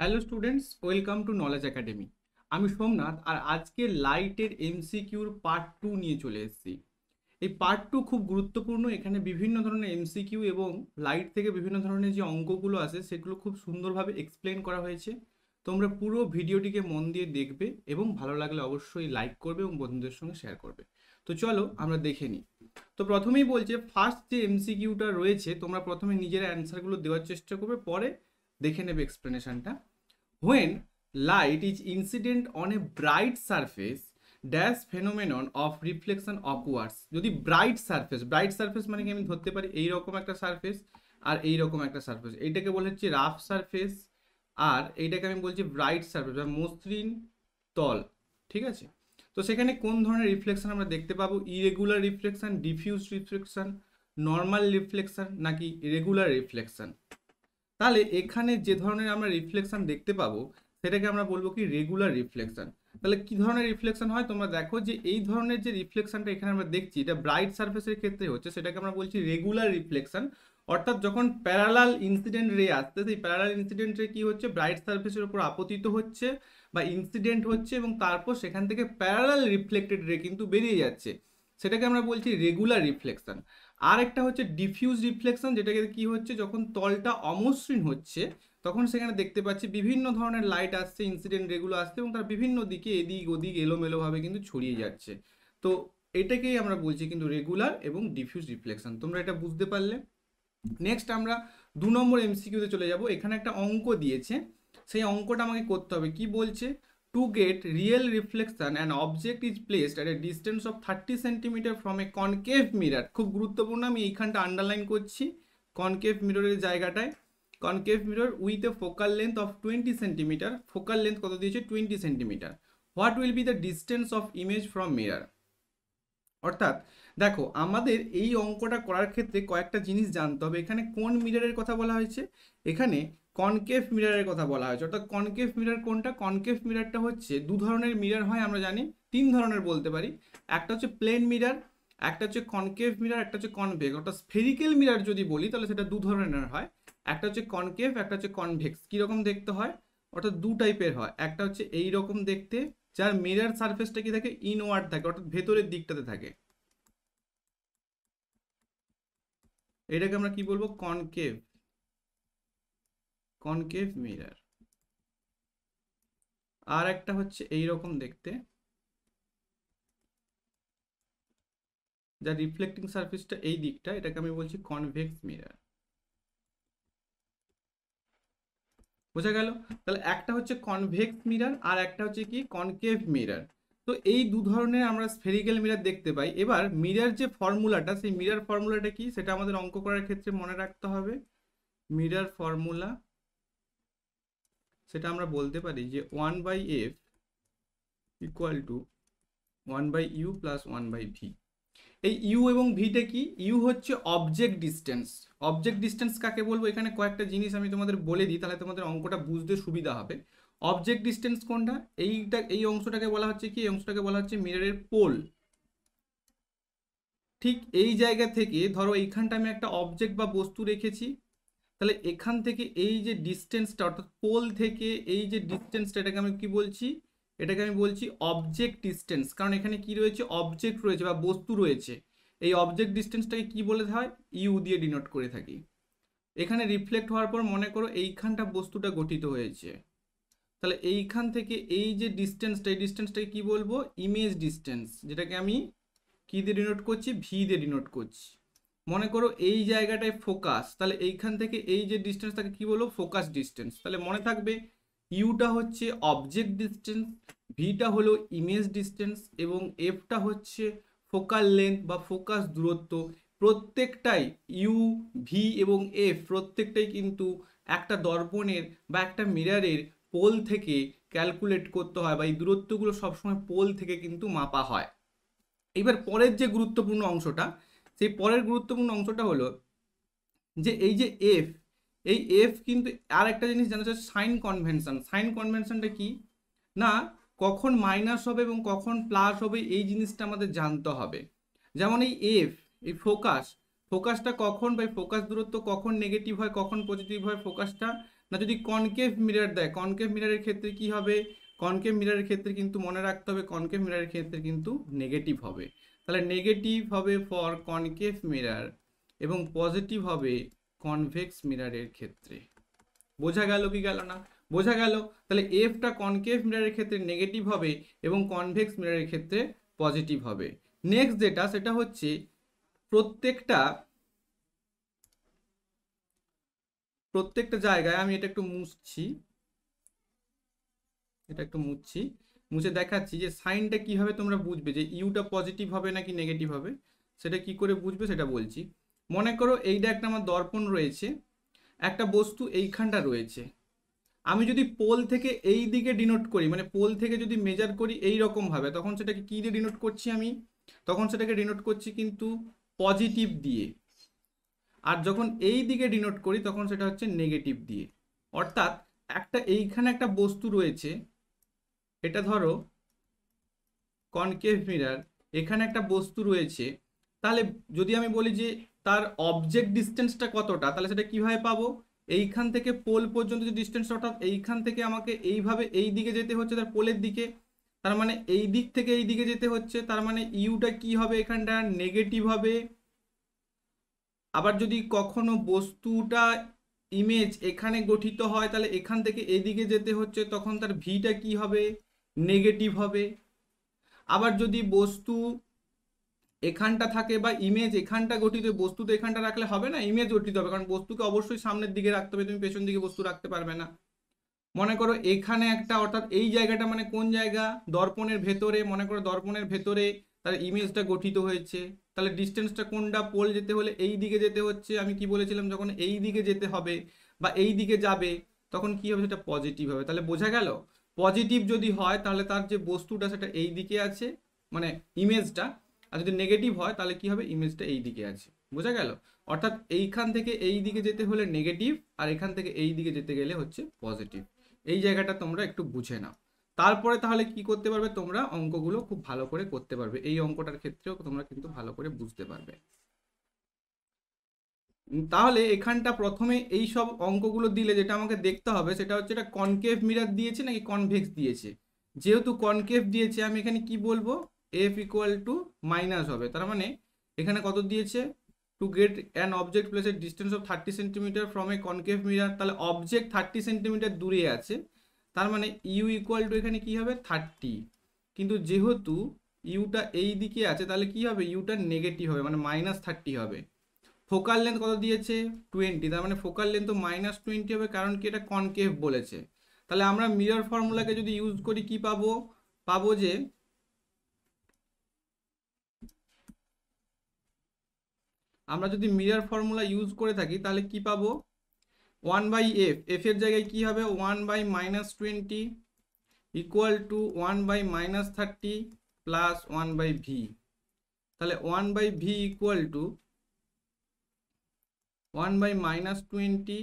Hello students, welcome to knowledge academy. আমি সোমনাথ, আর আজকে লাইটের এমসিকিউর পার্ট 2 নিয়ে চলে এসেছি। এই পার্ট 2 খুব গুরুত্বপূর্ণ। এখানে বিভিন্ন ধরনের এমসিকিউ এবং লাইট থেকে বিভিন্ন ধরনের যে অঙ্কগুলো আছে সেগুলো খুব সুন্দরভাবে এক্সপ্লেন করা হয়েছে। তোমরা পুরো ভিডিওটিকে মন দিয়ে দেখবে এবং ভালো লাগলে অবশ্যই লাইক করবে এবং বন্ধুদের সঙ্গে শেয়ার করবে। তো চলো আমরা দেখে নিই। তো প্রথমেই বলছে, ফার্স্ট যে এমসিকিউটা রয়েছে তোমরা প্রথমে নিজেরা অ্যান্সারগুলো দেওয়ার চেষ্টা করবে, পরে দেখে নেবে এক্সপ্লেনেশনটা। When light is incident on a bright surface, dash phenomenon of reflection occurs। যদি ব্রাইট সারফেস মানে কি, আমি ধরতে পারি এইরকম একটা সারফেস আর এইরকম একটা সারফেস, এইটাকে বলে হচ্ছে রাফ সারফেস, আর এইটাকে আমি বলছি ব্রাইট সারফেস বা মসৃণ তল। ঠিক আছে, তো সেখানে কোন ধরনের রিফ্লেকশন আমরা দেখতে পাবো? Irregular reflection, diffuse reflection, normal reflection নাকি রেগুলার রিফ্লেকশন? তাহলে এখানে যে ধরনের আমরা রিফ্লেকশন দেখতে পাবো সেটাকে আমরা বলবো কি রেগুলার রিফ্লেকশন। তাহলে কি ধরনের রিফ্লেকশন হয় তোমরা দেখো, যে এই ধরনের যে রিফ্লেকশনটা এখানে আমরা দেখছি এটা ব্রাইট সারফেসের ক্ষেত্রে হচ্ছে, সেটাকে আমরা বলছি রেগুলার রিফ্লেকশন। অর্থাৎ যখন প্যারালাল ইনসিডেন্ট রে আসছে, সেই প্যারালাল ইনসিডেন্ট রে কি হচ্ছে, ব্রাইট সারফেসের উপর আপতিত হচ্ছে বা ইনসিডেন্ট হচ্ছে এবং তারপর সেখান থেকে প্যারালাল রিফ্লেক্টেড রে কিন্তু বেরিয়ে যাচ্ছে, সেটাকে আমরা বলছি রেগুলার রিফ্লেকশন। আর একটা হচ্ছে ডিফিউজ রিফ্লেকশন, যেটাকে কি হচ্ছে, যখন তলটা অমসৃণ হচ্ছে তখন সেখানে দেখতে পাচ্ছি বিভিন্ন ধরনের লাইট আসছে, ইনসিডেন্ট রেগুলো আসছে এবং তার বিভিন্ন দিকে এদিক ওদিক এলোমেলোভাবে কিন্তু ছড়িয়ে যাচ্ছে। তো এটাকেই আমরা বলছি কিন্তু রেগুলার এবং ডিফিউজ রিফ্লেকশন। তোমরা এটা বুঝতে পারলে? নেক্সট আমরা 2 নম্বর এমসিকিউতে চলে যাব। এখানে একটা অঙ্ক দিয়েছে, সেই অঙ্কটা আমাকে করতে হবে। কি বলছে? To get real reflection an object is placed at a distance of 30 centimetre from a concave mirror. খুব গুরুত্বপূর্ণ, আমি এইখানটা আন্ডারলাইন করছি কনকেভ মিররের জায়গাটায়। Concave mirror with a focal length of 20 centimetre. Focal length কত দিয়েছে? 20 centimetre. What will be the distance of image from mirror? অর্থাৎ দেখো, আমাদের এই অঙ্কটা করার ক্ষেত্রে কয়েকটা জিনিস জানতে হবে। এখানে কোন মিররের কথা বলা হয়েছে? এখানে কনকেভ মিররের কথা বলা হয়েছে। অর্থাৎ কনকেভ মিরর কোনটা? কনকেভ মিররটা হচ্ছে দু ধরনের মিরর হয়, আমরা জানি 3 ধরনের বলতে পারি। একটা হচ্ছে প্লেন মিরর, একটা হচ্ছে কনকেভ মিরর, একটা হচ্ছে কনভেক্স। অর্থাৎ স্ফেরিক্যাল মিরর যদি বলি তাহলে সেটা 2 ধরনের হয়। একটা হচ্ছে কনকেভ, একটা হচ্ছে কনভেক্স। কিরকম দেখতে হয়? অর্থাৎ 2 টাইপের হয়। একটা হচ্ছে এই রকম দেখতে, যার মিরর সারফেসটা কি থাকে, ইনওয়ার্ড থাকে, অর্থাৎ ভেতরের দিকটাতে থাকে, এটাকে আমরা কি বলবো? Concave, concave mirror. আর একটা হচ্ছে এই রকম দেখতে, যার রিফ্লেক্টিং সারফেসটা এই দিকটা, এটাকে আমি বলছি কনভেক্স মিরর। বোঝা গেল? তাহলে একটা হচ্ছে কনভেক্স মিরর আর একটা হচ্ছে কি কনকেভ মিরর। তো এই 2 ধরনের আমরা স্ফেরিক্যাল মিরর দেখতে পাই। এবার মিরর যে ফর্মুলাটা, সেই মিরর ফর্মুলাটা কি সেটা আমাদের অঙ্ক করার ক্ষেত্রে মনে রাখতে হবে। মিরর ফর্মুলা, সেটা আমরা বলতে পারি যে 1/f equal to 1/u plus 1/v। এই ইউ এবং ভিটা কি? ইউ হচ্ছে অবজেক্ট ডিস্টেন্স। অবজেক্ট ডিস্টেন্স কাকে বলবো? এখানে কয়েকটা জিনিস আমি তোমাদের বলে দিই, তাহলে তোমাদের অঙ্কটা বুঝতে সুবিধা হবে। অবজেক্ট ডিস্টেন্স কোনটা? এইটা, এই অংশটাকে বলা হচ্ছে কি? এই অংশটাকে বলা হচ্ছে মিররের পোল। ঠিক এই জায়গা থেকে ধরো এইখানটা আমি একটা অবজেক্ট বা বস্তু রেখেছি, তাহলে এখান থেকে এই যে ডিস্টেন্সটা, অর্থাৎ পোল থেকে এই যে ডিস্টেন্সটা, এটাকে আমি কি বলছি? এটাকে আমি বলছি অবজেক্ট ডিস্টেন্স। কারণ এখানে কি রয়েছে? অবজেক্ট রয়েছে বা বস্তু রয়েছে। এই অবজেক্ট ডিস্টেন্সটাকে কি বলে হয়? ইউ দিয়ে ডিনোট করে থাকি। এখানে রিফ্লেক্ট হওয়ার পর মনে করো এইখানটা বস্তুটা গঠিত হয়েছে, তাহলে এইখান থেকে এই যে ডিস্টেন্সটা, এই ডিস্টেন্সটাকে কি বলবো? ইমেজ ডিস্টেন্স, যেটাকে আমি কি দিয়ে ডিনোট করছি? ভি দিয়ে ডিনোট করছি। মনে করো এই জায়গাটায় ফোকাস, তাহলে এইখান থেকে এই যে ডিস্টেন্স তাকে কি বলবো? Focus distance. তাহলে মনে থাকবে ইউটা হচ্ছে অবজেক্ট ডিস্টেন্স, ভিটা হলো ইমেজ ডিস্টেন্স এবং এফটা হচ্ছে ফোকাল লেন্থ বা ফোকাস দূরত্ব। প্রত্যেকটাই ইউ, ভি এবং এফ প্রত্যেকটাই কিন্তু একটা দর্পণের বা একটা মিররের পোল থেকে ক্যালকুলেট করতে হয়, বা এই দূরত্বগুলো সবসময় পোল থেকে কিন্তু মাপা হয়। এবার পরের যে গুরুত্বপূর্ণ অংশটা, সেই পরের গুরুত্বপূর্ণ অংশটা হলো যে এই যে এফ, এই এফ কিন্তু আর একটা জিনিস জানা যাচ্ছে, সাইন কনভেনশন। সাইন কনভেনশনটা কি না, কখন মাইনাস হবে এবং কখন প্লাস হবে এই জিনিসটা আমাদের জানতে হবে। যেমন এই এফ, এই ফোকাসটা কখন বা ফোকাস দূরত্ব কখন নেগেটিভ হয় কখন পজিটিভ হয় ফোকাসটা, না যদি কনকেভ মিরর দেয়, কনকেভ মিররের ক্ষেত্রে কি হবে? কনকেভ মিররের ক্ষেত্রে কিন্তু মনে রাখতে হবে কনকেভ মিররের ক্ষেত্রে কিন্তু নেগেটিভ হবে। তাহলে নেগেটিভ হবে ফর কনকেভ মিরর এবং পজিটিভ হবে কনভেক্স মিররের ক্ষেত্রে। বোঝা গেল কি গেল না? বোঝা গেল। তাহলে এফটা কনকেভ মিররের ক্ষেত্রে নেগেটিভ হবে এবং কনভেক্স মিররের ক্ষেত্রে পজিটিভ হবে। নেক্সট যেটা সেটা হচ্ছে প্রত্যেকটা জায়গায় আমি এটা একটু মুছছি, মুছে দেখাচ্ছি যে সাইনটা কিভাবে তোমরা বুঝবে যে ইউটা পজিটিভ হবে নাকি নেগেটিভ হবে, সেটা কি করে বুঝবে সেটা বলছি। মনে করো এইটা একটা আমার দর্পণ রয়েছে, একটা বস্তু এইখানটা রয়েছে। আমি যদি পোল থেকে এই দিকে ডিনোট করি, মানে পোল থেকে যদি মেজার করি এই রকম ভাবে, তখন সেটাকে কি দিয়ে ডিনোট করছি আমি? তখন সেটাকে ডিনোট করছি কিন্তু পজিটিভ দিয়ে। আর যখন এই দিকে ডিনোট করি তখন সেটা হচ্ছে নেগেটিভ দিয়ে। অর্থাৎ এইখানে একটা বস্তু রয়েছে, এটা ধরো কনকেভ মিরর, এখানে একটা বস্তু রয়েছে। তাহলে যদি আমি বলি যে তার অবজেক্ট ডিস্টেন্সটা কতটা, তাহলে সেটা কিভাবে পাবো? এইখান থেকে পোল পর্যন্ত যে ডিস্টেন্স, অর্থাৎ এইখান থেকে আমাকে এইভাবে এই দিকে যেতে হচ্ছে তার পোলের দিকে, তার মানে এই দিক থেকে এই দিকে যেতে হচ্ছে, তার মানে ইউটা কি হবে? এখানটা নেগেটিভ হবে। আবার যদি কখনো বস্তুটা ইমেজ এখানে গঠিত হয়, তাহলে এখান থেকে এদিকে যেতে হচ্ছে, তখন তার ভিটা কি হবে? নেগেটিভ হবে। আবার যদি বস্তু এখানটা থাকে বা ইমেজ এখানটা গঠিত, বস্তু তো এখানটা রাখলে হবে না, ইমেজ গঠিত হবে, কারণ বস্তুকে অবশ্যই সামনের দিকে রাখতে হবে, তুমি পেছন দিকে বস্তু রাখতে পারবে না। মনে করো এখানে একটা, অর্থাৎ এই জায়গাটা মানে কোন জায়গা? দর্পণের ভেতরে। মনে করো দর্পণের ভেতরে তার ইমেজটা গঠিত হয়েছে, তাহলে ডিস্টেন্সটা কোনটা? পোল যেতে হলে এই দিকে যেতে হচ্ছে। আমি কি বলেছিলাম? যখন এই দিকে যেতে হবে বা এই দিকে যাবে তখন কি হবে? সেটা পজিটিভ হবে। তাহলে বোঝা গেল, পজিটিভ যদি হয় তাহলে তার যে বস্তুটা সেটা এই দিকে আছে, মানে ইমেজটা। আর যদি নেগেটিভ হয় তাহলে কি হবে? ইমেজটা এই দিকে আছে। বোঝা গেল? অর্থাৎ এইখান থেকে এই দিকে যেতে হলে নেগেটিভ, আর এখান থেকে এই দিকে যেতে গেলে হচ্ছে পজিটিভ। এই জায়গাটা তোমরা একটু বুঝে নাও, তারপরে তাহলে কি করতে পারবে? তোমরা অঙ্কগুলো খুব ভালো করে করতে পারবে। এই অঙ্কটার ক্ষেত্রেও তোমরা কিন্তু ভালো করে বুঝতে পারবে। তাহলে এখানটা প্রথমে এই সব অঙ্কগুলো দিলে যেটা আমাকে দেখতে হবে সেটা হচ্ছে এটা কনকেভ মিরর দিয়েছে নাকি কনভেক্স দিয়েছে। যেহেতু কনকেভ দিয়েছে আমি এখানে কি বলবো? এফ ইকুয়াল টু মাইনাস হবে। তার মানে এখানে কত দিয়েছে? To get an object place a distance of 30 centimetre from a concave mirror. তাহলে অবজেক্ট 30 সেন্টিমিটার দূরে আছে, তার মানে ইউ ইকুয়াল টু এখানে কি হবে? 30। কিন্তু যেহেতু ইউটা এই দিকে আছে তাহলে কি হবে? ইউটা নেগেটিভ হবে, মানে -30 হবে। ফোকাল লেন্থ কত দিয়েছে? 20, তার মানে ফোকাল লেন্থ তো -20 হবে, কারণ কি এটা কনকেভ বলেছে। তাহলে আমরা মিরর ফর্মুলাকে যদি ইউজ করি কি পাবো? পাবো যে আমরা যদি মিরর ফর্মুলা ইউজ করে থাকি তাহলে কি পাবো? 1/f, এফ এর জায়গায় কি হবে? 1/-20 ইকুয়াল টু 1/-30 প্লাস 1/v। তাহলে 1/v ইকুয়াল টু 1/-20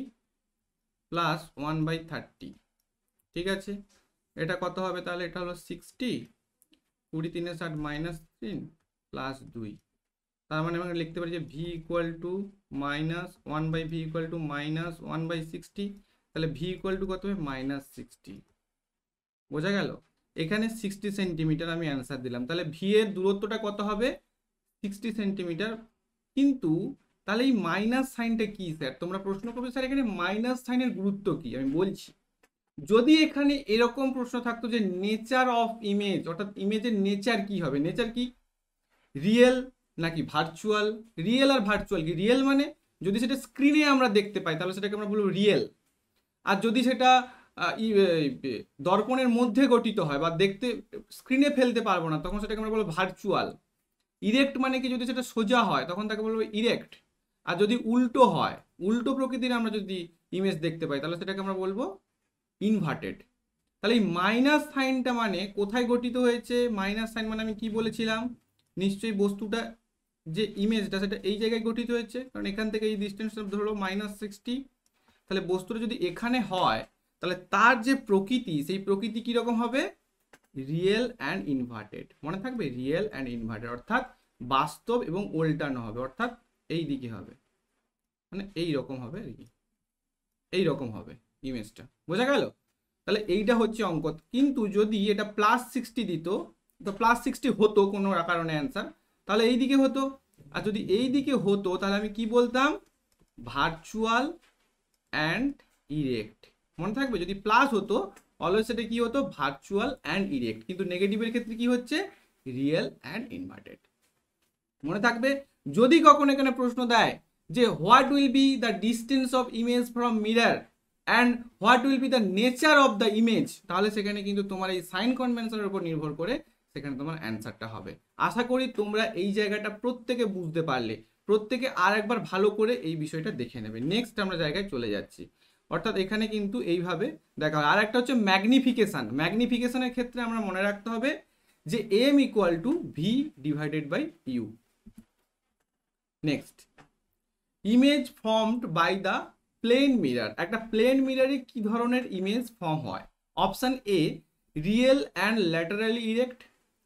প্লাস 1/30। ঠিক আছে, এটা কত হবে? তাহলে এটা হলো 60, 20 3 60 -3 প্লাস 2। তার মানে আমরা লিখতে পারি যে V equal to -1/v equal to -1/60। তাহলে ভি ইকুয়াল টু কত হবে? -60। বোঝা গেল? এখানে 60 সেন্টিমিটার আমি অ্যান্সার দিলাম। তাহলে ভি এর দূরত্বটা কত হবে? 60 সেন্টিমিটার। কিন্তু তাহলে এই মাইনাস সাইনটা কি স্যার? তোমরা প্রশ্ন করবে স্যার এখানে মাইনাস সাইনের গুরুত্ব কি? আমি বলছি, যদি এখানে এরকম প্রশ্ন থাকতো যে নেচার অফ ইমেজ, অর্থাৎ ইমেজের নেচার কি হবে? নেচার কি? রিয়েল নাকি ভার্চুয়াল? রিয়েল আর ভার্চুয়াল কি? রিয়েল মানে যদি সেটা স্ক্রিনে আমরা দেখতে পাই তাহলে সেটাকে আমরা বলবো রিয়েল। আর যদি সেটা দর্পণের মধ্যে গঠিত হয় বা দেখতে স্ক্রিনে ফেলতে পারবো না তখন সেটাকে আমরা বলবো ভার্চুয়াল। ইরেক্ট মানে কি? যদি সেটা সোজা হয় তখন তাকে বলবো ইরেক্ট। আর যদি উল্টো হয়, উল্টো প্রকৃতির আমরা যদি ইমেজ দেখতে পাই তাহলে সেটাকে আমরা বলবো ইনভার্টেড। তাহলে এই মাইনাস সাইনটা মানে কোথায় গঠিত হয়েছে? মাইনাস সাইন মানে আমি কি বলেছিলাম? নিশ্চয়ই বস্তুটা যে ইমেজটা সেটা এই জায়গায় গঠিত হয়েছে, কারণ এখান থেকে এই ডিস্টেন্সটা ধরো -60। তাহলে বস্তুটা যদি এখানে হয় তাহলে তার যে প্রকৃতি, সেই প্রকৃতি কিরকম হবে? Real and inverted. মনে থাকবে, রিয়েল অ্যান্ড ইনভার্টেড, অর্থাৎ বাস্তব এবং উল্টানো হবে, অর্থাৎ এই দিকে হবে, মানে এই রকম হবে আর কি, এই রকম হবে। ইমেজটা, বোঝা গেল? তাহলে এইটা হচ্ছে অঙ্ক। কিন্তু যদি এটা +60 দিত, তো +60 হতো কোনো কারণে অ্যান্সার, তাহলে এই দিকে হতো। আর যদি এই দিকে হতো তাহলে আমি কি বলতাম, ভার্চুয়াল অ্যান্ড ইরেক্ট। মনে থাকবে, যদি প্লাস হতো অলওয়েজ সেটা কি হতো, ভার্চুয়াল অ্যান্ড ইরেক্ট। কিন্তু নেগেটিভের ক্ষেত্রে কি হচ্ছে, রিয়েল অ্যান্ড ইনভার্টেড। মনে থাকবে। যদি কখন এখানে প্রশ্ন দেয় যে what will be the distance of image from mirror and what will be the nature of the image, তাহলে সেখানে কিন্তু তোমার এই সাইন কনভেনশনের উপর নির্ভর করে সেখানে তোমার অ্যান্সারটা হবে। আশা করি তোমরা এই জায়গাটা প্রত্যেকে বুঝতে পারলে। প্রত্যেকে আর একবার ভালো করে এই বিষয়টা দেখে নেবে। নেক্সট আমরা জায়গায় চলে যাচ্ছি। অর্থাৎ এখানে কিন্তু এইভাবে দেখা হয়। আর একটা হচ্ছে ম্যাগনিফিকেশন। ম্যাগনিফিকেশনের ক্ষেত্রে আমরা মনে রাখতে হবে যে m equal to v divided by u. Next, image formed by the plane mirror. একটা প্লেন মিররে কি ধরনের ইমেজ ফর্ম হয়? Option A, real and laterally erect.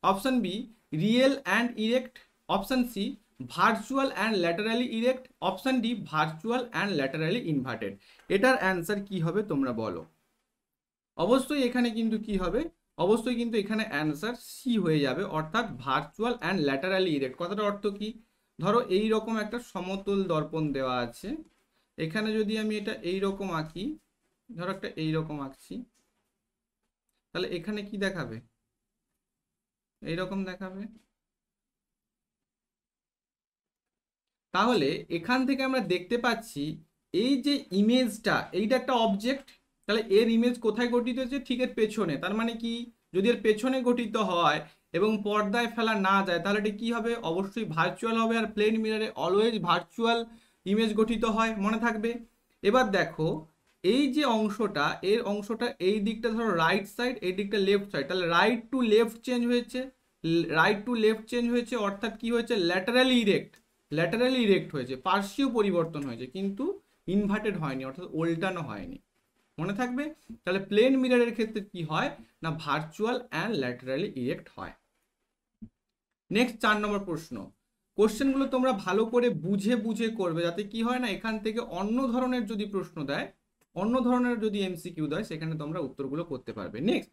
Option B, real and erect. Option C, virtual and laterally erect. Option D, virtual and laterally inverted. এটার answer কি হবে তোমরা বলো। অবশ্যই এখানে কিন্তু কি হবে, অবশ্যই কিন্তু এখানে অ্যান্সার সি হয়ে যাবে, অর্থাৎ ভার্চুয়াল অ্যান্ড ল্যাটারালি ইরেক্ট। কথাটার অর্থ কি, ধরো এই রকম একটা সমতল দর্পণ দেওয়া আছে, এখানে যদি আমি এটা এই রকম আঁকি, ধরো একটা এই রকম আঁকছি, তাহলে এখানে কি দেখাবে, এই রকম দেখাবে। তাহলে এখান থেকে আমরা দেখতে পাচ্ছি এই যে ইমেজটা, এইটা একটা অবজেক্ট, তাহলে এর ইমেজ কোথায় গঠিত হচ্ছে, ঠিক এর পেছনে। তার মানে কি, যদি এর পেছনে গঠিত হয় এবং পর্দায় ফেলা না যায় তাহলে এটা কি হবে, অবশ্যই ভার্চুয়াল হবে। আর প্লেন মিররে অলওয়েজ ভার্চুয়াল ইমেজ গঠিত হয়, মনে থাকবে। এবার দেখো এই যে অংশটা, এর অংশটা এই দিকটা ধরো রাইট সাইড, এই দিকটা লেফট সাইড, তাহলে রাইট টু লেফট চেঞ্জ হয়েছে, রাইট টু লেফট চেঞ্জ হয়েছে, অর্থাৎ কি হয়েছে, ল্যাটারালি ইরেক্ট। ল্যাটারালি ইরেক্ট হয়েছে, পার্শ্বীয় পরিবর্তন হয়েছে, কিন্তু ইনভার্টেড হয়নি, অর্থাৎ উল্টানো হয়নি, মনে থাকবে। তাহলে প্লেন মিররের ক্ষেত্রে কি হয় না, ভার্চুয়াল অ্যান্ড ল্যাটারালি ইরেক্ট হয়। নেক্সট 4 নম্বর প্রশ্ন। কোশ্চেনগুলো তোমরা ভালো করে বুঝে বুঝে করবে, যাতে কি হয় না এখান থেকে অন্য ধরনের যদি প্রশ্ন দেয়, অন্য ধরনের যদি এমসিকিউ দেয়, সেখানে তোমরা উত্তরগুলো করতে পারবে। Next,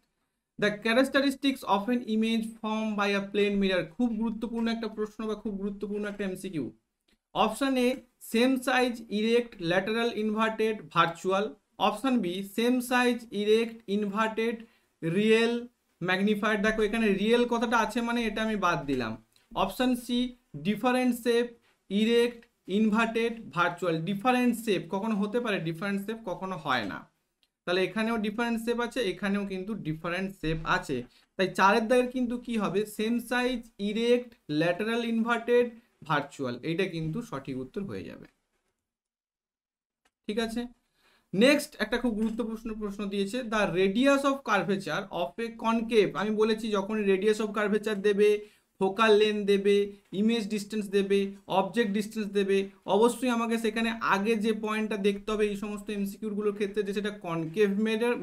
the characteristics of an image form by a plane mirror. খুব গুরুত্বপূর্ণ একটা প্রশ্ন বা খুব গুরুত্বপূর্ণ একটা MCQ. Option A, same size erect lateral inverted virtual. Option B, same size erect inverted real magnified. দেখো এখানে রিয়েল কথাটা আছে মানে এটা আমি বাদ দিলাম। Option C, different shape erect inverted virtual. Different shape কখনো হতে পারে, ডিফারেন্ট শেপ কখনো হয় না। তাহলে এখানেও ডিফারেন্ট শেপ আছে, এখানেও কিন্তু ডিফারেন্ট শেপ আছে। তাই 4 দাগের কিন্তু কি হবে, same size erect lateral inverted virtual, এইটা কিন্তু সঠিক উত্তর হয়ে যাবে। ঠিক আছে। নেক্সট একটা খুব গুরুত্বপূর্ণ প্রশ্ন দিয়েছে, the radius of curvature of a concave. আমি বলেছি যখন রেডিয়াস অফ কার্ভেচার দেবে, ফোকাল লেন্থ দেবে, ইমেজ ডিস্টেন্স দেবে, অবজেক্ট ডিস্টেন্স দেবে, অবশ্যই আমাকে সেখানে আগে যে পয়েন্টটা দেখতে হবে এই সমস্ত এমসিকিউগুলোর ক্ষেত্রে, যে সেটা কনকেভ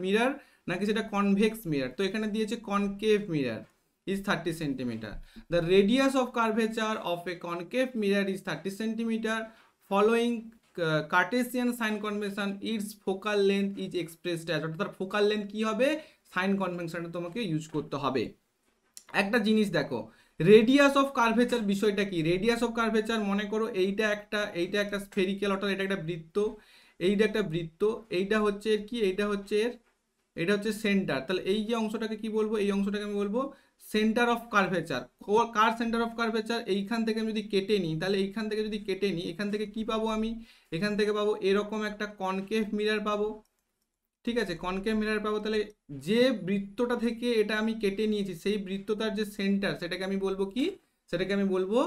মিরর নাকি সেটা কনভেক্স মিরর। তো এখানে দিয়েছে concave mirror is 30 centimeter. The radius of curvature of a concave mirror is 30 centimeter. Following Cartesian sign convention, its focal length is expressed as, অর্থাৎ ফোকাল লেন্থ কি হবে, সাইন কনভেনশনটা তোমাকে use করতে হবে। একটা জিনিস দেখো, রেডিয়াস অফ কার্ভেচার বিষয়টা কি, রেডিয়াস অফ কার্ভেচার মনে করো এইটা একটা স্ফেরিক্যাল, অর্থাৎ এটা একটা বৃত্ত, এইটা একটা বৃত্ত, এইটা হচ্ছে এর কি, এইটা হচ্ছে এর, এটা হচ্ছে সেন্টার। তাহলে এই যে অংশটাকে কি বলবো, এই অংশটাকে আমি বলবো centre of curvature. Car centre of curvature, এইখান থেকে আমি যদি কেটে নিই, তাহলে এইখান থেকে যদি কেটে নিই, এখান থেকে কি পাবো আমি, এখান থেকে পাবো এরকম একটা কনকেভ মিরর পাবো। ঠিক আছে, কনকেভ মিরর পাবো। তাহলে যে বৃত্তটা থেকে এটা আমি কেটে নিয়েছি, সেই বৃত্তটার যে সেন্টার, সেটাকে আমি বলবো কি, সেটাকে আমি বলবো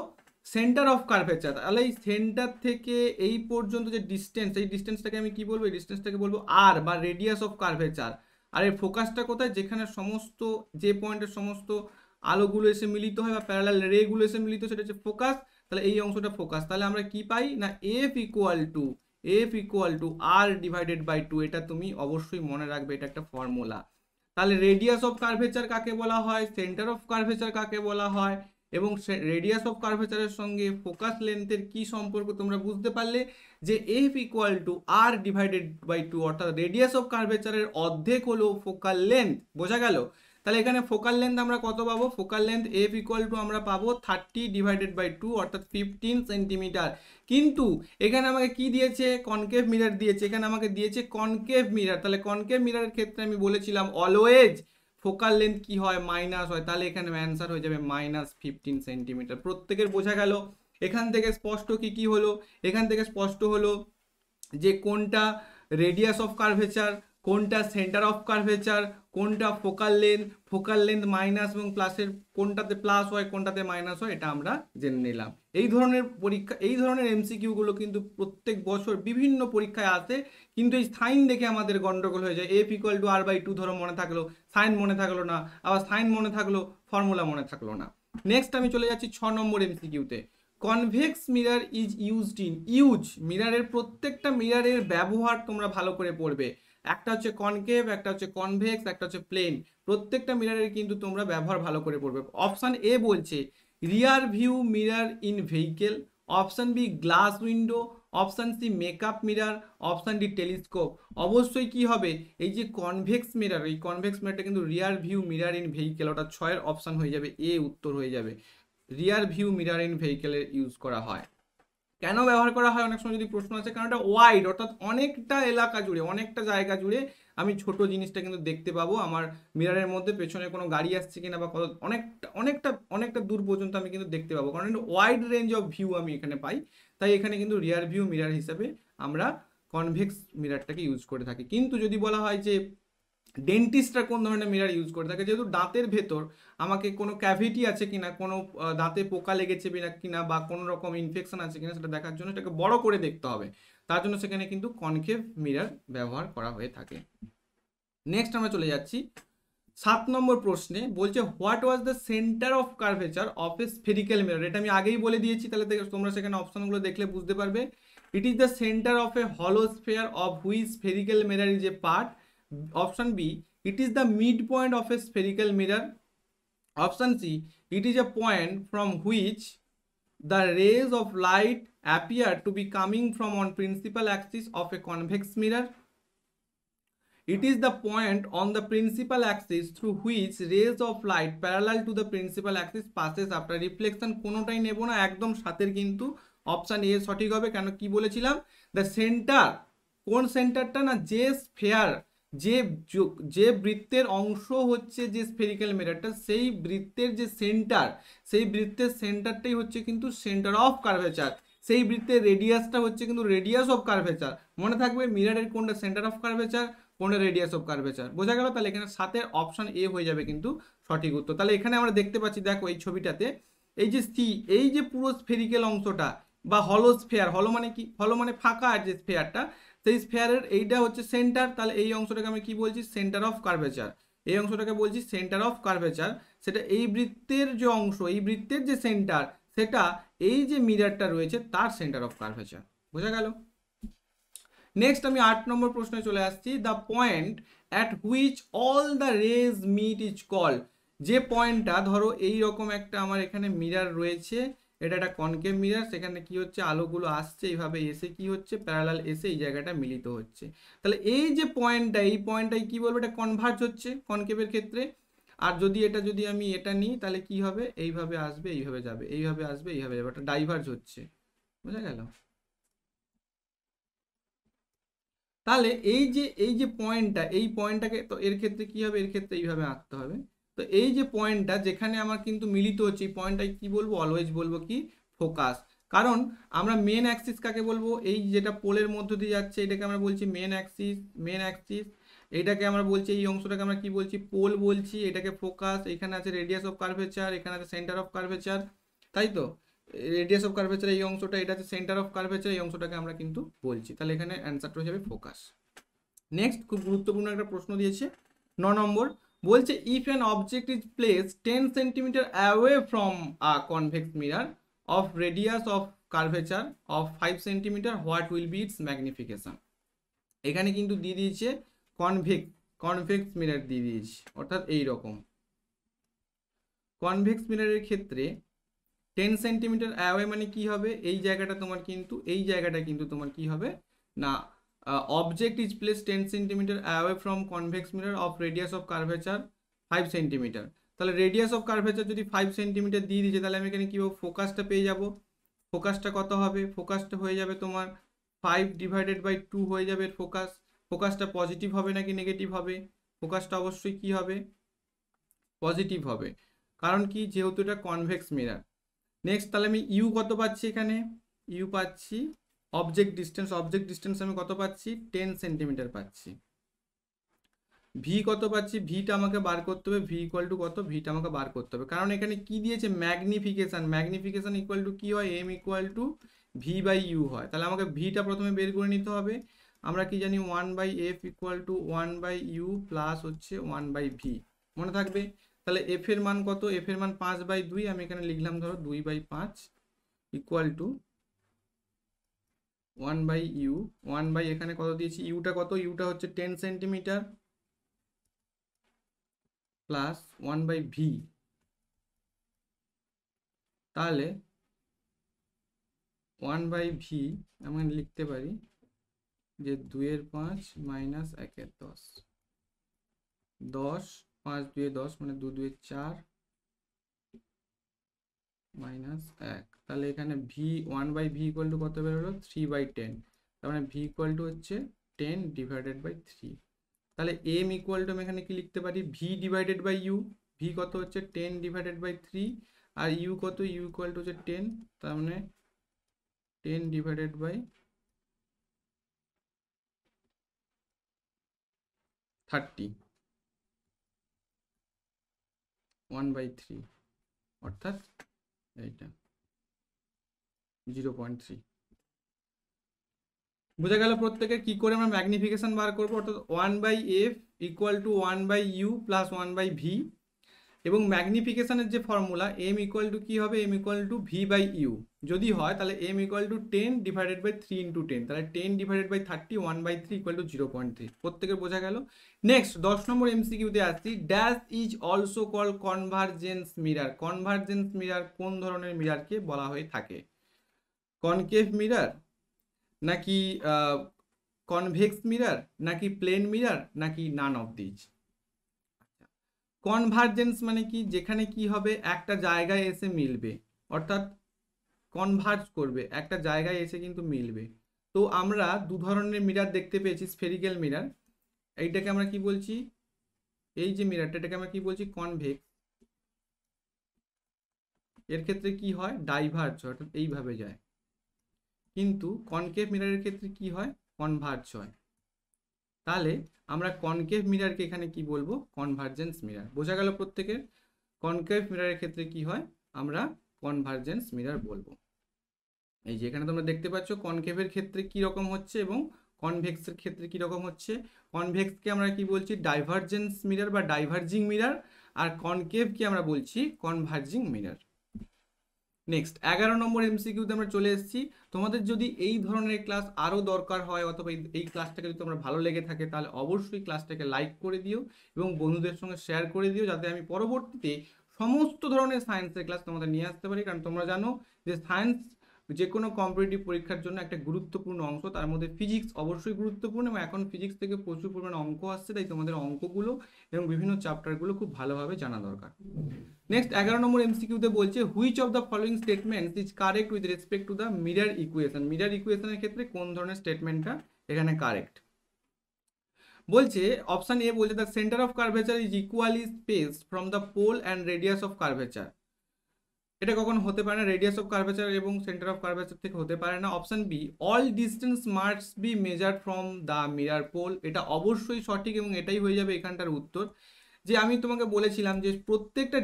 সেন্টার অফ কার্ভেচার। তাহলে এই সেন্টার থেকে এই পর্যন্ত যে ডিস্টেন্স, এই ডিস্টেন্সটাকে আমি কি বলবো, এই ডিস্টেন্সটাকে বলবো আর বা রেডিয়াস অফ কার্ভেচার। আর এর ফোকাসটা কোথায়, যেখানে সমস্ত যে পয়েন্টের সমস্ত আলোগুলো এসে মিলিত হয় বা প্যারালাল রেগুলো এসে মিলিত, সেটা হচ্ছে ফোকাস। তাহলে এই অংশটা ফোকাস। তাহলে আমরা কি পাই না, f equal to r divided by 2। এটা তুমি অবশ্যই মনে রাখবে, এটা একটা ফর্মুলা। তাহলে রেডিয়াস অফ কার্ভেচার কাকে বলা হয়, সেন্টার অফ কার্ভেচার কাকে বলা হয়, এবং রেডিয়াস অফ কার্ভেচারের সঙ্গে ফোকাস লেন্থের কি সম্পর্ক তোমরা বুঝতে পারলে, যে f equal to r divided by two, অর্থাৎ রেডিয়াস অফ কার্ভেচারের অর্ধেক হলো ফোকাল লেন্থ। বোঝা গেল? তাহলে এখানে ফোকাল লেন্থ আমরা কত পাবো? Focal length F equal two আমরা পাবো 30 ডিভাইডেড বাই 2 অর্থাৎ 15 সেন্টিমিটার। কিন্তু এখানে আমাকে কি দিয়েছে? কনকেভ মিরর দিয়েছে। এখানে আমাকে দিয়েছে কনকেভ মিরর। তাহলে কনকেভ মিররের ক্ষেত্রে আমি বলেছিলাম অলওয়েজ ফোকাল লেন্থ কি হয়? মাইনাস হয়। তাহলে এখানে অ্যান্সার হয়ে যাবে -15 সেন্টিমিটার। প্রত্যেকের বোঝা গেল? এখান থেকে স্পষ্ট কি কি হলো? এখান থেকে স্পষ্ট হলো যে কোনটা রেডিয়াস অফ কার্ভেচার, কোনটা সেন্টার অফ কার্ভেচার, কোনটা ফোকাল লেন্থ মাইনাস এবং প্লাসের কোনটাতে প্লাস হয় কোনটাতে মাইনাস হয়, এটা আমরা জেনে নিলাম। এই ধরনের পরীক্ষা, এই ধরনের এমসিকিউগুলো কিন্তু প্রত্যেক বছর বিভিন্ন পরীক্ষায় আসে, কিন্তু এই সাইন দেখে আমাদের গন্ডগোল হয়ে যায়। F equal to r by two ধরো মনে থাকলো, সাইন মনে থাকলো না, আবার সাইন মনে থাকলো, ফর্মুলা মনে থাকলো না। নেক্সট আমি চলে যাচ্ছি 6 নম্বর এমসিকিউতে। Convex mirror is used in, মিররের প্রত্যেকটা মিররের ব্যবহার তোমরা ভালো করে পড়বে। একটা হচ্ছে কনকেভ, একটা হচ্ছে কনভেক্স, একটা হচ্ছে প্লেন। প্রত্যেকটা মিররের কিন্তু তোমরা ব্যবহার ভালো করে পড়বে। অপশন এ বলছে rear view mirror in vehicle, option B glass window, option C makeup mirror, option D telescope. অবশ্যই কি হবে? এই যে কনভেক্স মিরর, এই কনভেক্স মিররটা কিন্তু rear view mirror in vehicle, ওটা 6 অপশন হয়ে যাবে, এ উত্তর হয়ে যাবে। রিয়ার ভিউ মিরর ইন ভেহিকেলের ইউজ করা হয়। কেন ব্যবহার করা হয় অনেক সময় যদি প্রশ্ন আছে, কারণ এটা ওয়াইড, অর্থাৎ অনেকটা এলাকা জুড়ে, অনেকটা জায়গা জুড়ে আমি ছোট জিনিসটা কিন্তু দেখতে পাবো। আমার মিররের মধ্যে পেছনে কোনো গাড়ি আসছে কিনা বা অনেকটা অনেকটা অনেকটা দূর পর্যন্ত আমি কিন্তু দেখতে পাবো, কারণ ওয়াইড রেঞ্জ অফ ভিউ আমি এখানে পাই। তাই এখানে কিন্তু রিয়ার ভিউ মিরর হিসাবে আমরা কনভেক্স মিররটাকে ইউজ করে থাকি। কিন্তু যদি বলা হয় যে ডেন্টিস্টরা কোন ধরনের মিরর ইউজ করে থাকে, যেহেতু দাঁতের ভেতর আমাকে কোনো ক্যাভিটি আছে কিনা, কোনো দাঁতে পোকা লেগেছে কিনা বা কোনো রকম ইনফেকশন আছে কিনা সেটা দেখার জন্য এটাকে বড় করে দেখতে হবে, তার জন্য সেখানে কিন্তু কনকেভ মিরর ব্যবহার করা হয়ে থাকে। নেক্সট আমরা চলে যাচ্ছি 7 নম্বর প্রশ্নে। বলছে what was the centre of curvature of A spherical mirror. এটা আমি আগেই বলে দিয়েছি, তাহলে তোমরা সেখানে অপশনগুলো দেখলে বুঝতে পারবে। It is the centre of a হলো sphere of which spherical mirror is a part. Option B, it is the midpoint of a spherical mirror. Option C, it is a point from which the rays of light appear to be coming from on principal axis of a convex mirror. It is the point on the principal axis through which rays of light parallel to the principal axis passes after reflection। কোনোটাই নেব না, একদম সাথের কিন্তু option A সঠিক হবে। কেন কি বলেছিলাম? দ্য সেন্টার, কোন সেন্টারটা না, যে স্ফেয়ার, যে যে বৃত্তের অংশ হচ্ছে যে স্ফেরিক্যাল মিররটা, সেই বৃত্তের যে সেন্টার, সেই বৃত্তের সেন্টারটাই হচ্ছে কিন্তু সেন্টার অফ কার্ভেচার। সেই বৃত্তের রেডিয়াসটা হচ্ছে কিন্তু রেডিয়াস অফ কার্ভেচার। মনে থাকবে মিররের কোনটা সেন্টার অফ কার্ভেচার, কোনটা রেডিয়াস অফ কার্ভেচার। বোঝা গেল? তাহলে এখানে সাথের অপশন এ হয়ে যাবে কিন্তু সঠিক উত্তর। তাহলে এখানে আমরা দেখতে পাচ্ছি, দেখো এই ছবিটাতে, এই যে সি, এই যে পুরো স্ফেরিক্যাল অংশটা বা হলো স্ফেয়ার, হলো মানে কি? হলো মানে ফাঁকা, আর যে স্ফেয়ারটা, সেই স্ফেয়ারের এইটা হচ্ছে সেন্টার। তাহলে এই অংশটাকে আমি কি বলছি? Centre of curvature. এই অংশটাকে বলছি সেন্টার অফ কার্ভেচার। সেটা এই বৃত্তের যে অংশ, এই বৃত্তের যে সেন্টার, সেটা এই যে মিররটা রয়েছে তার সেন্টার অফ কার্ভেচার। বোঝা গেল? নেক্সট আমি 8 নম্বর প্রশ্নে চলে আসছি। The point at which all the rays meet is called. যে পয়েন্টটা, ধরো এই রকম একটা আমার এখানে মিরর রয়েছে, এটা একটা কনকেভ মিরর, সেখানে কি হচ্ছে, আলোগুলো আসছে এইভাবে এসে কি হচ্ছে, প্যারালাল এসে এই জায়গাটা মিলিত হচ্ছে। তাহলে এই যে পয়েন্টটা, এই পয়েন্টটাই কি বলবো, এটা কনভার্জ হচ্ছে কনকেভের ক্ষেত্রে। আর যদি আমি এটা নিই, তাহলে কি হবে, এইভাবে আসবে, এইভাবে যাবে, এইভাবে আসবে, এইভাবে যাবে, এটা ডাইভার্জ হচ্ছে। বোঝা গেল? তাহলে এই যে পয়েন্টটা, এই পয়েন্টটাকে তো এর ক্ষেত্রে কি হবে, এর ক্ষেত্রে এইভাবে আঁকতে হবে। তো এই যে পয়েন্টটা যেখানে আমার কিন্তু মিলিত হচ্ছে, এই পয়েন্টটাই কি বলবো, অলওয়েজ বলবো কি, ফোকাস। কারণ আমরা মেন অ্যাক্সিস কাকে বলবো, এই যেটা পোলের মধ্য দিয়ে যাচ্ছে এটাকে আমরা বলছি মেন অ্যাক্সিস। এইটাকে আমরা বলছি, এই অংশটাকে আমরা কি বলছি, পোল বলছি, এটাকে ফোকাস। এখানে আছে রেডিয়াস অফ কার্ভেচার, এখানে আছে সেন্টার অফ কার্ভেচার, তাই তো? রেডিয়াস অফ কার্ভেচার এই অংশটা, এটা হচ্ছে সেন্টার অফ কার্ভেচার, এই অংশটাকে আমরা কিন্তু বলছি। তাহলে এখানে অ্যান্সারটা হয়ে যাবে ফোকাস। নেক্সট খুব গুরুত্বপূর্ণ একটা প্রশ্ন দিয়েছে 9 নম্বর। বলছে if an object is place 10 centimetre away from a convex mirror of radius of curvature of 5 centimetre, what will be it's magnification. এখানে কিন্তু দিয়ে দিয়েছে কনভেক্স মিরর দিয়ে দিয়েছে, অর্থাৎ এই রকম কনভেক্স মিররের ক্ষেত্রে 10 সেন্টিমিটার অ্যাওয়ে মানে কি হবে, এই জায়গাটা তোমার কিন্তু তোমার কি হবে না, object is place 10 centimetre away from convex mirror of radius of curvature 5 centimetre. তাহলে রেডিয়াস অফ কার্ভেচার যদি 5 সেন্টিমিটার দিয়ে দিয়েছে, তাহলে আমি এখানে কীভাবে ফোকাসটা পেয়ে যাব। ফোকাসটা কত হবে, ফোকাসটা হয়ে যাবে তোমার 5/2 হয়ে যাবে ফোকাস। ফোকাসটা পজিটিভ হবে নাকি নেগেটিভ হবে, ফোকাসটা অবশ্যই কি হবে, পজিটিভ হবে, কারণ কি, যেহেতু এটা কনভেক্স মিরর। নেক্সট তাহলে আমি ইউ কত পাচ্ছি, এখানে ইউ পাচ্ছি অবজেক্ট ডিস্টেন্স আমি কত পাচ্ছি 10 সেন্টিমিটার পাচ্ছি। ভি কত পাচ্ছি, ভিটা আমাকে বার করতে হবে, ভি ইকুয়াল টু কত, ভিটা আমাকে বার করতে হবে, কারণ এখানে কি দিয়েছে ম্যাগনিফিকেশন ইকুয়াল টু কি হয়, m equal to v by u হয়। তাহলে আমাকে ভিটা প্রথমে বের করে নিতে হবে। আমরা কি জানি 1/f equal to 1/u plus হচ্ছে 1/v, মনে থাকবে। তাহলে এফ এর মান কত, এফ এর মান 5/2, আমি এখানে লিখলাম ধরো 2/5 ইকুয়াল টু 1/u, 1 এখানে কত দিয়েছি, ইউটা কত, ইউটা হচ্ছে 10 সেন্টিমিটার প্লাস 1/v, তাহলে 1/v আমি লিখতে পারি যে 2/5 মাইনাস 1/10, 10, 5 2 10 মানে 2 2 4 মাইনাস 1, তাহলে এখানে ভি 1/v ইকুয়াল টু কত বেরোলো 3/10, তার মানে ভি ইকুয়াল টু হচ্ছে 10/3। তাহলে এম ইকুয়াল টু আমি এখানে কি লিখতে পারি, v divided by u, v কত হচ্ছে 10/3, আর ইউ কত, ইউ ইকুয়াল টু হচ্ছে 10, তার মানে 10/30, 1/3, অর্থাৎ এইটা 0.3। বোঝা গেল প্রত্যেকের কি করে আমরা ম্যাগনিফিকেশন বার করবো, অর্থাৎ 1/f equal to 1/u plus 1/v, এবং ম্যাগনিফিকেশনের যে ফর্মুলা এম ইকুয়াল টু কী হবে, m equal to v by u যদি হয়, তাহলে এম ইকুয়াল টু 10/3 ইন্টু 10, তাহলে 10/30 1/3 ইকুয়াল টু 0.3। প্রত্যেকের বোঝা গেল। নেক্সট 10 নম্বর এমসিকিউতে আসছি, dash is also call convergence mirror. Convergence mirror কোন ধরনের মিররকে বলা হয়ে থাকে, কনকেভ মিরর নাকি কনভেক্স মিরর নাকি প্লেন মিরর নাকি নান অফ দিজ। কনভার্জেন্স মানে কি, যেখানে কি হবে একটা জায়গায় এসে মিলবে, অর্থাৎ কনভার্জ করবে, একটা জায়গায় এসে কিন্তু মিলবে। তো আমরা দু ধরনের মিরর দেখতে পেয়েছি, স্ফেরিক্যাল মিরর, এইটাকে আমরা কি বলছি, এই যে মিররটা এটাকে আমরা কি বলছি কনভেক্স। এর ক্ষেত্রে কি হয়, ডাইভার্জ হয়, অর্থাৎ এইভাবে যায়। কিন্তু কনকেভ মিররের ক্ষেত্রে কি হয়, কনভার্জ হয়। তাহলে আমরা কনকেভ মিররকে এখানে কি বলবো, কনভার্জেন্স মিরর। বোঝা গেল প্রত্যেকের, কনকেভ মিররের ক্ষেত্রে কি হয়, আমরা কনভার্জেন্স মিরর বলবো। এই যে এখানে তোমরা দেখতে পাচ্ছ কনকেভের ক্ষেত্রে কি রকম হচ্ছে এবং কনভেক্সের ক্ষেত্রে কি রকম হচ্ছে। কনভেক্সকে আমরা কি বলছি, ডাইভার্জেন্স মিরর বা ডাইভার্জিং মিরর, আর কনকেভকে আমরা বলছি কনভার্জিং মিরর। নেক্সট 11 নম্বর এমসিকিউতে আমরা চলে এসেছি। তোমাদের যদি এই ধরনের ক্লাস আরও দরকার হয় অথবা এই ক্লাসটাকে যদি তোমরা ভালো লেগে থাকে, তাহলে অবশ্যই ক্লাসটাকে লাইক করে দিও এবং বন্ধুদের সঙ্গে শেয়ার করে দিও, যাতে আমি পরবর্তীতে সমস্ত ধরনের সায়েন্সের ক্লাস তোমাদের নিয়ে আসতে পারি। কারণ তোমরা জানো যে সায়েন্স যে কোনো কম্পিটিটিভ পরীক্ষার জন্য একটা গুরুত্বপূর্ণ অংশ, তার মধ্যে ফিজিক্স অবশ্যই গুরুত্বপূর্ণ, এবং এখন ফিজিক্স থেকে প্রচুর পরিমাণে অঙ্ক আসছে, তাই তোমাদের অঙ্কগুলো এবং বিভিন্ন চ্যাপ্টারগুলো খুব ভালোভাবে জানা দরকার। নেক্সট 11 নম্বর এমসিকিউতে বলছে, which of the following statements is correct with respect to the mirror equation. Mirror ইকুয়েশনের ক্ষেত্রে কোন ধরনের স্টেটমেন্টটা এখানে কারেক্ট। বলছে অপশন এ বলছে the centre of curvature is equally spaced from the pole and radius of curvature. এটা কখনো হতে পারে না, রেডিয়াস অফ কার্ভেচার এবং সেন্টার অফ কার্ভেচার থেকে হতে পারে না। Option B, all distance must be measured from the mirror pole. এটা অবশ্যই সঠিক এবং এটাই হয়ে যাবে এখানটার উত্তর। যে আমি তোমাকে বলেছিলাম যে প্রত্যেকটা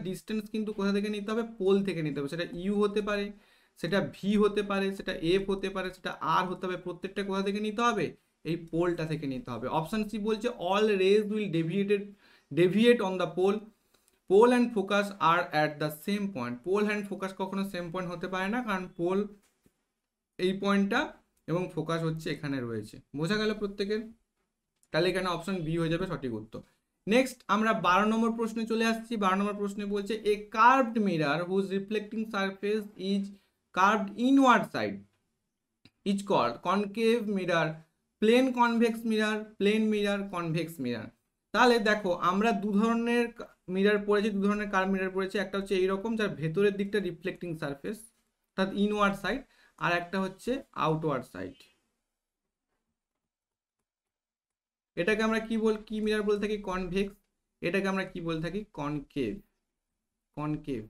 ডিস্টেন্স কিন্তু কোথা থেকে নিতে হবে, পোল থেকে নিতে হবে। সেটা ইউ হতে পারে, সেটা ভি হতে পারে, সেটা এফ হতে পারে, সেটা আর হতে হবে, প্রত্যেকটা কোথা থেকে নিতে হবে, এই পোলটা থেকে নিতে হবে। অপশন সি বলছে all rays will deviate on the pole, pole and focus are at the same point. Pole and focus কখনো সেম পয়েন্ট হতে পারে না, কারণ পোল এই পয়েন্টটা এবং ফোকাস হচ্ছে এখানে রয়েছে। বোঝা গেল প্রত্যেকের, তাহলে এখানে অপশন বি হয়ে যাবে সঠিক উত্তর। নেক্সট আমরা 12 নম্বর প্রশ্নে চলে আসছি। 12 নম্বর প্রশ্নে বলছে a curved mirror whose reflecting surface is curved inward side is called concave mirror, plane convex mirror, plane mirror, convex mirror. তাহলে দেখো আমরা দু ধরনের মিরর পড়েছি, দু ধরনের কার্ভ মিরর পড়েছি। একটা হচ্ছে এইরকম যার ভেতরের দিকটা রিফ্লেক্টিং সারফেস অর্থাৎ ইনওয়ার্ড সাইড, আর একটা হচ্ছে আউটওয়ার্ড সাইড। এটাকে আমরা কি মিরর বলে থাকি? কনভেক্স। এটাকে আমরা কি বলে থাকি? কনকেভ। কনকেভ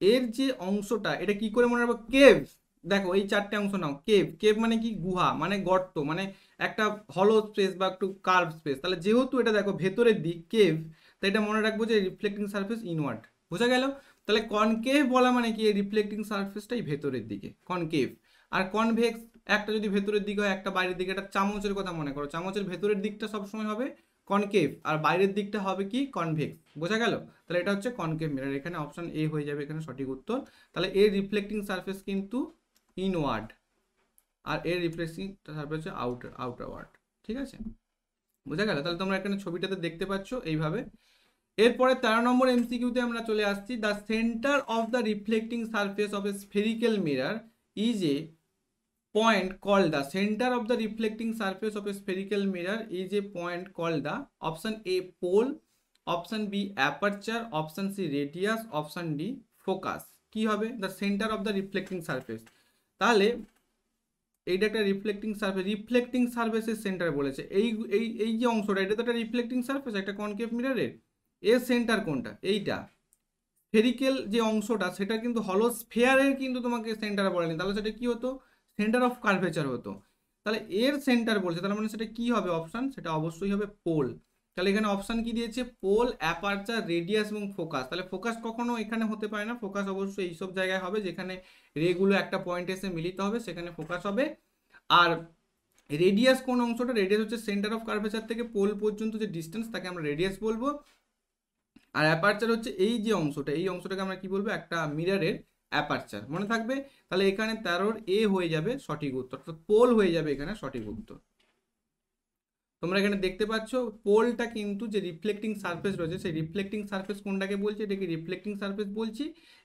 এর যে অংশটা, এটা কি করে মনে রাখবো? কেভ। দেখো এই চারটে অংশ নাও। কেভ, কেভ মানে কি? গুহা, মানে গর্ত, মানে একটা হলো স্পেস বা একটু কার্ভ স্পেস। তাহলে যেহেতু এটা দেখো ভেতরের দিক কেভ, তাই এটা মনে রাখবো যে রিফ্লেক্টিং সারফেস ইনওয়ার্ড। বোঝা গেল? তাহলে কনকেভ বলা মানে কি? এই রিফ্লেক্টিং সারফেসটাই ভেতরের দিকে, কনকেভ। আর কনভেক্স, একটা যদি ভেতরের দিকে হয় একটা বাইরের দিকে। একটা চামচের কথা মনে করো, চামচের ভেতরের দিকটা সবসময় হবে কনকেভ আর বাইরের দিকটা হবে কি? কনভেক্স। বোঝা গেল? তাহলে এটা হচ্ছে কনকেভ মিরর। এখানে অপশন এ হয়ে যাবে এখানে সঠিক উত্তর। তাহলে এর রিফ্লেক্টিং সারফেস কিন্তু ইনওয়ার্ড আর এর রিফ্লেক্টিং সারফেস হচ্ছে আউটওয়ার্ড। ঠিক আছে, বোঝা গেল? তাহলে তোমরা এখানে ছবিটাতে দেখতে পাচ্ছ এইভাবে। এরপরে 13 নম্বর এমসিকিউতে আমরা চলে আসছি। The centre of the reflecting surface of A spherical mirror is A point called the center of the reflecting surface of a spherical mirror is a point called the option A pole, option B aperture, option C radius, option D focus। কি হবে? the center of the reflecting surface। তাহলে এইটা একটা reflecting surface, reflecting সারফেসের centre বলেছে। এই এই এই যে অংশটা, এটা তো একটা রিফ্লেক্টিং সারফেস একটা কনকেভ মিররের। এর সেন্টার কোনটা? এইটা। স্ফেরিক্যাল যে অংশটা সেটা কিন্তু হলো স্ফেয়ারের, কিন্তু তোমাকে সেন্টার বলেনি। তাহলে সেটা কি হতো? সেন্টার অফ কার্ভেচার হতো। তাহলে এর সেন্টার বলছে, তাহলে মানে সেটা কি হবে? অপশন, সেটা অবশ্যই হবে পোল। তাহলে এখানে অপশন কি দিয়েছে? পোল, অ্যাপারচার, রেডিয়াস এবং ফোকাস। তাহলে ফোকাস কখনো এখানে হতে পারে না। ফোকাস অবশ্যই এইসব জায়গায় হবে যেখানে রেগুলো একটা পয়েন্টে এসে মিলিত হবে, সেখানে ফোকাস হবে। আর রেডিয়াস কোন অংশটা? রেডিয়াস হচ্ছে সেন্টার অফ কার্ভেচার থেকে পোল পর্যন্ত যে ডিস্টেন্স, তাকে আমরা রেডিয়াস বলবো। আর অ্যাপারচার হচ্ছে এই যে অংশটা, এই অংশটাকে আমরা কি বলবো? একটা মিররের অ্যাপারচার। মনে থাকবে? তাহলে এখানে 13 এ হয়ে যাবে সঠিক উত্তর, অর্থাৎ পোল হয়ে যাবে এখানে সঠিক উত্তর। তোমরা এখানে দেখতে পাচ্ছ পোলটা কিন্তু যে রিফ্লেক্টিং সারফেস রয়েছে, সেই রিফ্লেক্টিং সারফেস কোনটাকে বলছি? এটাকে রিফ্লেক্টিং সারফেস বলছি।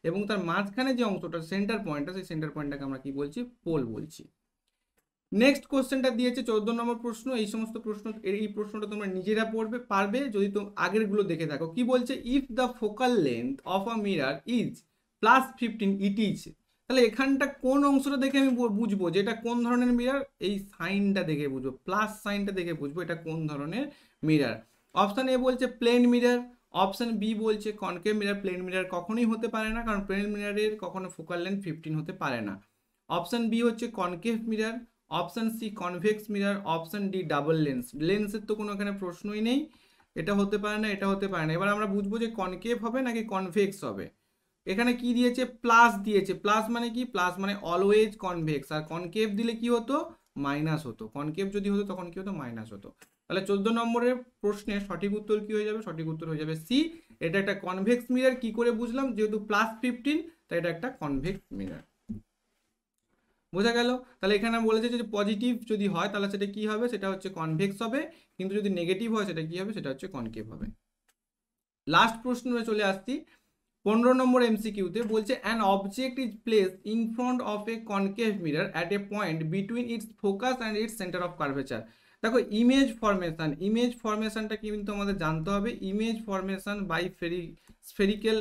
এবং তার মাঝখানে যে অংশটা সেন্টার পয়েন্টটা, সেই সেন্টার পয়েন্টটাকে আমরা কি বলছি? পোল বলছি। নেক্সট কোশ্চেনটা দিয়েছে 14 নম্বর প্রশ্ন। এই সমস্ত প্রশ্ন, এই প্রশ্নটা তোমরা নিজেরা পড়বে পারবে যদি তো আগের গুলো দেখে থাকো। কি বলছে? If the focal length of a mirror is +15 it is. তাহলে এখানটা কোন অংশটা দেখে আমি বুঝবো যে এটা কোন ধরনের মিরর? এই সাইনটা দেখে বুঝবো, প্লাস সাইনটা দেখে বুঝবো এটা কোন ধরনের মিরর। অপশন এ বলছে প্লেন মিরর, অপশন বি বলছে কনকেভ মিরর। প্লেন মিরর কখনোই হতে পারে না, কারণ প্লেন মিররের কখনো ফোকাল লেন্থ 15 হতে পারে না। অপশন বি হচ্ছে concave mirror, option C convex mirror, option D double lens. লেন্সের তো কোনো এখানে প্রশ্নই নেই, এটা হতে পারে না, এটা হতে পারে না। এবার আমরা বুঝবো যে কনকেভ হবে নাকি কনভেক্স হবে। এখানে কি দিয়েছে? প্লাস দিয়েছে। প্লাস মানে কি? প্লাস মানে অলওয়েজ কনভেক্স। আর কনকেভ দিলে কি হতো? মাইনাস হতো। কনকেভ যদি হতো তখন কি হতো? মাইনাস হতো। তাহলে 14 নম্বরের প্রশ্নে সঠিক উত্তর কি হয়ে যাবে? সঠিক উত্তর হয়ে যাবে সি। এটা একটা কনভেক্স মিরর। কি করে বুঝলাম? যেহেতু +15, তাই এটা একটা কনভেক্স মিরর। বোঝা গেল? তাহলে এখানে বলেছে যে পজিটিভ যদি হয় তাহলে সেটা কি হবে? সেটা হচ্ছে কনভেক্স হবে, কিন্তু যদি নেগেটিভ হয় সেটা কি হবে? সেটা হচ্ছে কনকেভ হবে। লাস্ট প্রশ্নে চলে আসছি 15 নম্বর এমসিকিউতে। বলছে an object is placed in front of a concave mirror at a point between its focus and its centre of curvature. দেখো ইমেজ ফরমেশন, ইমেজ ফরমেশনটা কিন্তু আমাদের জানতে হবে। Image formation by spherical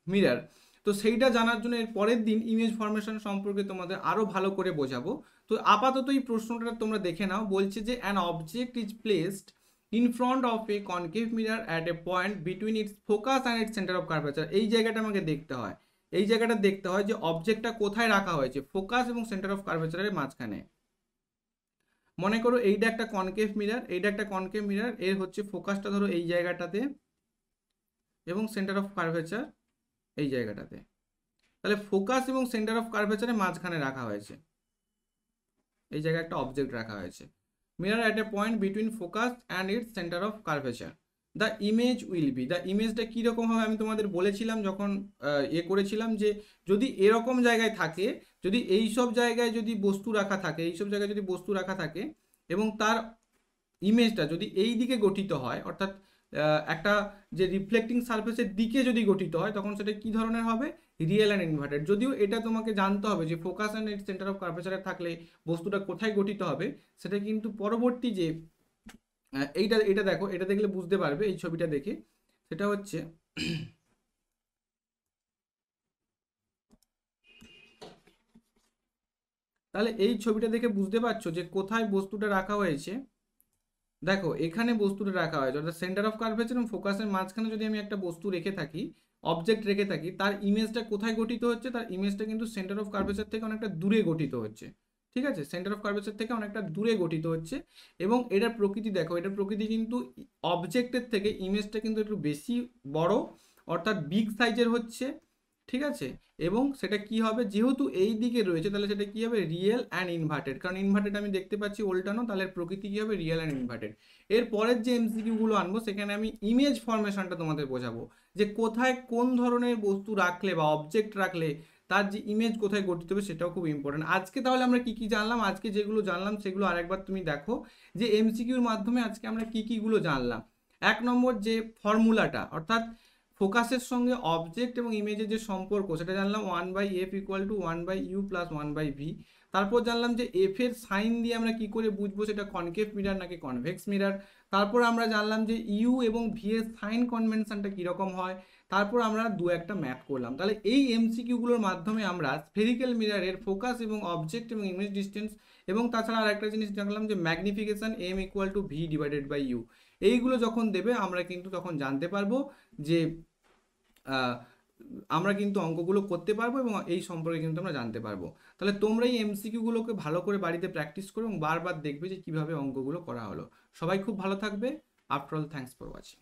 mirror. তো সেইটা জানার জন্য এর পরের দিন ইমেজ ফরমেশন সম্পর্কে তোমাদের আরো ভালো করে বোঝাবো। তো আপাতত এই প্রশ্নটা তোমরা দেখে নাও। বলছে যে an object is placed in front of a concave mirror at a point between its focus and its center of curvature। এই জায়গাটা আমাকে দেখতে হয়, এই জায়গাটা দেখতে হয় যে অবজেক্টটা কোথায় রাখা হয়েছে, ফোকাস এবং সেন্টার অফ কার্ভেচারের মাঝখানে। মনে করো এইটা একটা কনকেভ মিরর, এইটা একটা কনকেভ মিরর, এর হচ্ছে ফোকাসটা ধরো এই জায়গাটাতে এবং সেন্টার অফ কার্ভেচার এই জায়গাটাতে। তাহলে ফোকাস এবং সেন্টার অফ কার্ভেচারের মাঝখানে রাখা হয়েছে, এই জায়গায় একটা অবজেক্ট রাখা হয়েছে। mirror at a point between focus and its center of curvature, the image will be, the ইমেজটা কীরকম হবে আমি তোমাদের বলেছিলাম যখন করেছিলাম যে যদি এরকম জায়গায় থাকে, যদি এই সব জায়গায় যদি বস্তু রাখা থাকে, এইসব জায়গায় যদি বস্তু রাখা থাকে এবং তার ইমেজটা যদি এই দিকে গঠিত হয়, অর্থাৎ একটা যে রিফ্লেক্টিং সারফেসের দিকে যদি গঠিত হয় তখন সেটা কি ধরনের হবে, রিয়েল অ্যান্ড ইনভার্টেড। যদিও এটা তোমাকে জানতে হবে যে ফোকাস অ্যান্ড সেন্টার অফ কার্ভেচারে থাকলে বস্তুটা কোথায় গঠিত হবে, সেটা কিন্তু পরবর্তী যে এটা দেখো, এটা দেখলে বুঝতে পারবে এই ছবিটা দেখে। সেটা হচ্ছে তাহলে এই ছবিটা দেখে বুঝতে পারছো যে কোথায় বস্তুটা রাখা হয়েছে। দেখো এখানে বস্তুটা রাখা হয়েছে, অর্থাৎ সেন্টার অফ কার্ভেচার এবং ফোকাসের মাঝখানে যদি আমি একটা বস্তু রেখে থাকি, অবজেক্ট রেখে থাকি, তার ইমেজটা কোথায় গঠিত হচ্ছে, তার ইমেজটা কিন্তু সেন্টার অফ কার্ভেচার থেকে অনেকটা দূরে গঠিত হচ্ছে। ঠিক আছে, সেন্টার অফ কার্ভেচার থেকে অনেকটা দূরে গঠিত হচ্ছে। এবং এটার প্রকৃতি দেখো, এটার প্রকৃতি কিন্তু অবজেক্টের থেকে ইমেজটা কিন্তু একটু বেশি বড়, অর্থাৎ বিগ সাইজের হচ্ছে। ঠিক আছে, এবং সেটা কি হবে, যেহেতু এই দিকে রয়েছে তাহলে সেটা কি হবে, রিয়েল অ্যান্ড ইনভার্টেড। কারণ ইনভার্টেড আমি দেখতে পাচ্ছি উল্টানো, তাহলে প্রকৃতি কি হবে, রিয়েল অ্যান্ড ইনভার্টেড। এর পরের যে এমসিকিউ গুলো আনবো সেখানে আমি ইমেজ ফরমেশনটা তোমাদের বোঝাবো, যে কোথায় কোন ধরনের বস্তু রাখলে বা অবজেক্ট রাখলে তার যে ইমেজ কোথায় গঠিত হবে সেটাও খুব ইম্পর্টেন্ট। আজকে তাহলে আমরা কি কি জানলাম, আজকে যেগুলো জানলাম সেগুলো আরেকবার তুমি দেখো, যে এমসিকিউর মাধ্যমে আজকে আমরা কি কি গুলো জানলাম। 1 নম্বর যে ফর্মুলাটা, অর্থাৎ ফোকাসের সঙ্গে অবজেক্ট এবং ইমেজের যে সম্পর্ক সেটা জানলাম, 1/f = 1/u + 1/v। তারপর জানলাম যে এফ এর সাইন দিয়ে আমরা কি করে বুঝবো সেটা কনকেভ মিরর নাকি কনভেক্স মিরর। তারপর আমরা জানলাম যে ইউ এবং ভি এর সাইন কনভেনশনটা কীরকম হয়। তারপর আমরা একটা ম্যাথ করলাম। তাহলে এই এমসিকিউগুলোর মাধ্যমে আমরা স্ফেরিক্যাল মিররের ফোকাস এবং অবজেক্ট এবং ইমেজ ডিস্টেন্স, এবং তাছাড়া আর একটা জিনিস জানলাম যে ম্যাগনিফিকেশন m = v/u। এইগুলো যখন দেবে আমরা কিন্তু তখন জানতে পারবো যে আমরা কিন্তু অঙ্কগুলো করতে পারবো এবং এই সম্পর্কে কিন্তু আমরা জানতে পারবো। তাহলে তোমরা এই এমসিকিউগুলোকে ভালো করে বাড়িতে প্র্যাকটিস করো এবং বারবার দেখবে যে কিভাবে অঙ্কগুলো করা হলো। সবাই খুব ভালো থাকবে। After all, thanks for watching.